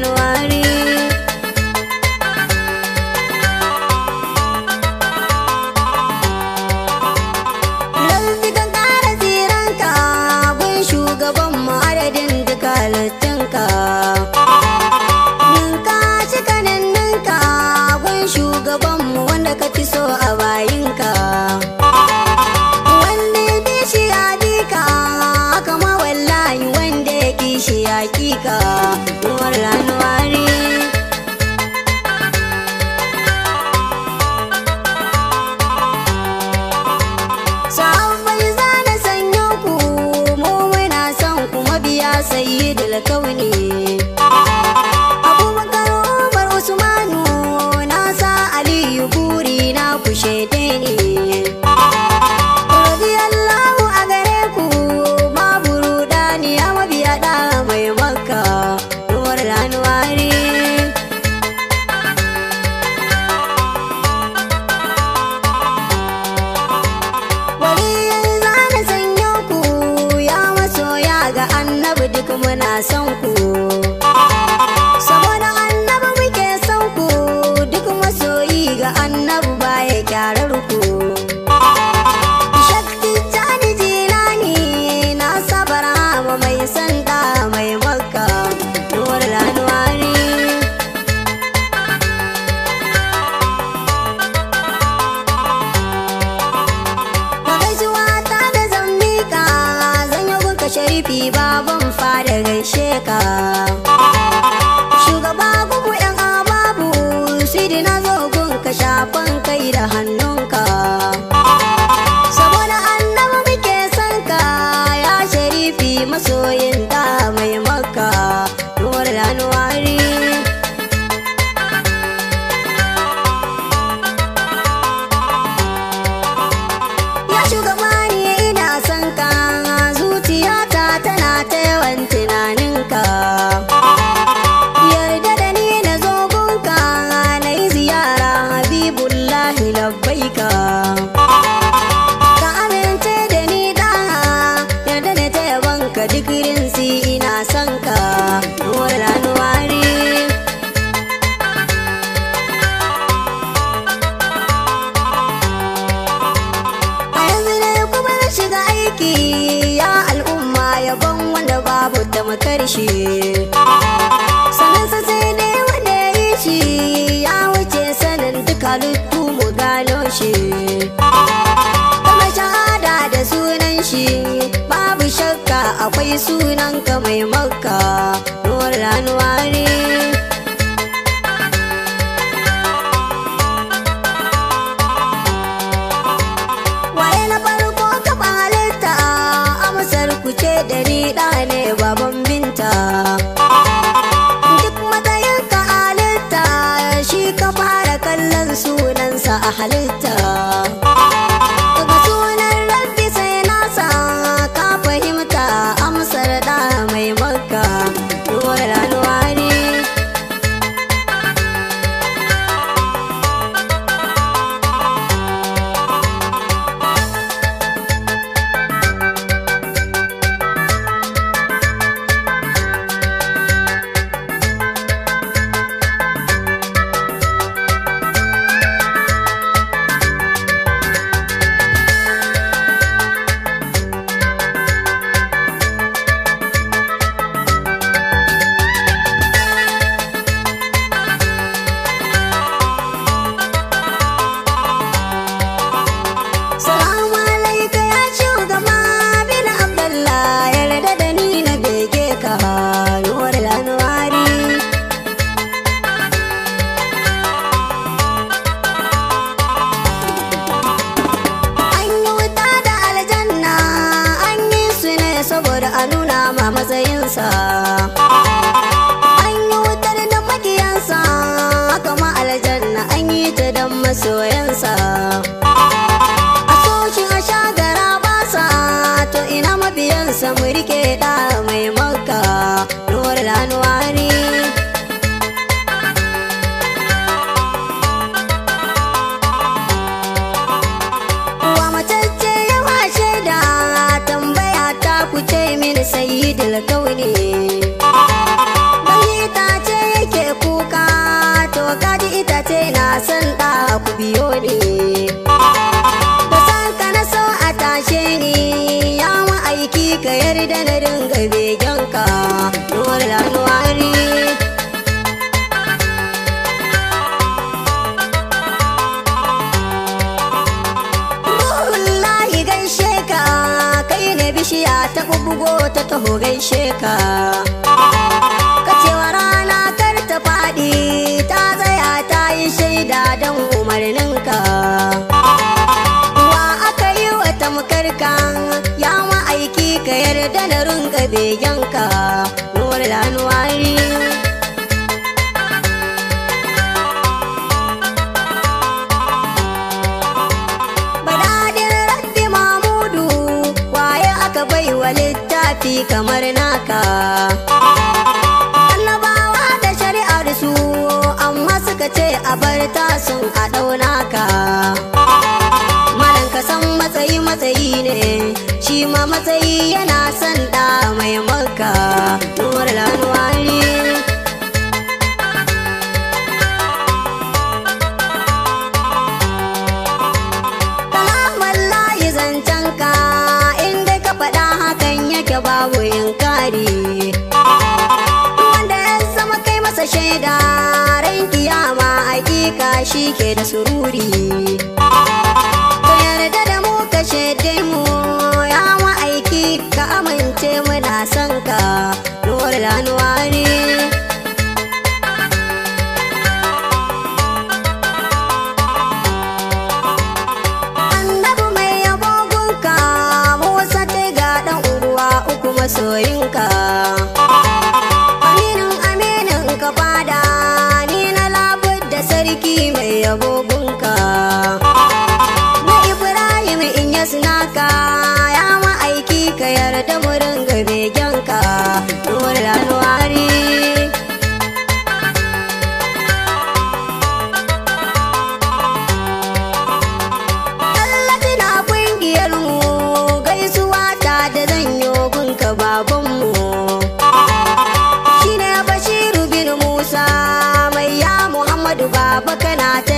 Januwari. Lalzi kan ƙara tsiranka gun shugabanmu adadin duka halittunka. Ninka cika ninninka gun shugabanmu wanda ka fi so a bayinka. Wanda ya bi shi ya dika haka ma wallahi wanda ya ki shi ya kika. Uwar Januwari. Sahabbai zana sanyo ku mu muna son ku mabiya sayyidul kauni. Abubakar Umar Usmanu nasa Aliyu buri na ku shaide ne. Radiyallahu a gare ku ma burudani ya mabiya da mai Makka. Uwar Januwari. Waliyan zana sanyo ku ya masoya ga annabi duk muna son ku. Saboda annabi muke son ku duk masoyi ga annabi baya kyarar ku. Shakti Jani Jilani na sabara ma mai sanda mai Makka. Uwar Januwari. Gaisuwa ta da zambika zan yi gunka sharifi baban fada gaishe ka. Shugaba gugu yan ababu sidi na zo gunka shafan kai da hannunka. Saboda annabi muke son ka ya sharifi masoyin da mai Makka. Uwar Januwari. Ya shugaba ni ina son ka zuciyata tana ta yawan tunaninka. Yarda da ni na zo gunka na yi ziyara Habibullahi labbaika. Ka amince da ni da yarda da ta yabanka duk rinsi ina son ka. Uwar Januwari. A yanzu ne kuma na shiga aiki ya al'umma yabon wanda babu tamakar shi. Sanin sa sai dai wanda ya yi shi ya wuce sanin duka halittu mu gano shi. Kuma shahada da sunan shi babu shakka akwai sunanka mai Makka. Uwar Januwari. Waye na farko kafa halitta amsar ku ce da ni ɗa ne baban binta. Duk matsayinka halitta shi ka fara kallon sunansa a halitta. Daga sunan rabbi sai nasa ka fahimta amsar da mai Makka. Uwar Januwari. gaishe ka. Kacewa rana kar ta faɗi ta tsaya ta yi shaida don umarninka. Wa aka yi wa tamkarka ya ma'aiki ka yarda da runga begenka. Nur Anwari. Baiwa littafi kamar naka, annabawa da shari'ar su amma suka ce a bar tasun a ɗaunaka. Malan ka san matsayi matsayi ne, shi ma matsayi yana son ɗa mai maka. Nur Anwari. Babu inkari wanda ya zama kai masa shaida ran kiyama hakika shi ke da sururi. Ka yarda da mu ka shaide mu ya ma'aiki ka amince muna son ka. Nur Anwari. Masoyinka aminin ka fada ni na labar da sarki mai yabogunka. Na Ibrahim in ya sinaka ya ma'aiki ka yarda mu ringa begenka. Nur Anwari. Allah tana kungiyar mu gaisuwa ta da zanyo babanmu shi ne Bashiru bin Musa mai ya Muhammadu baba kana ta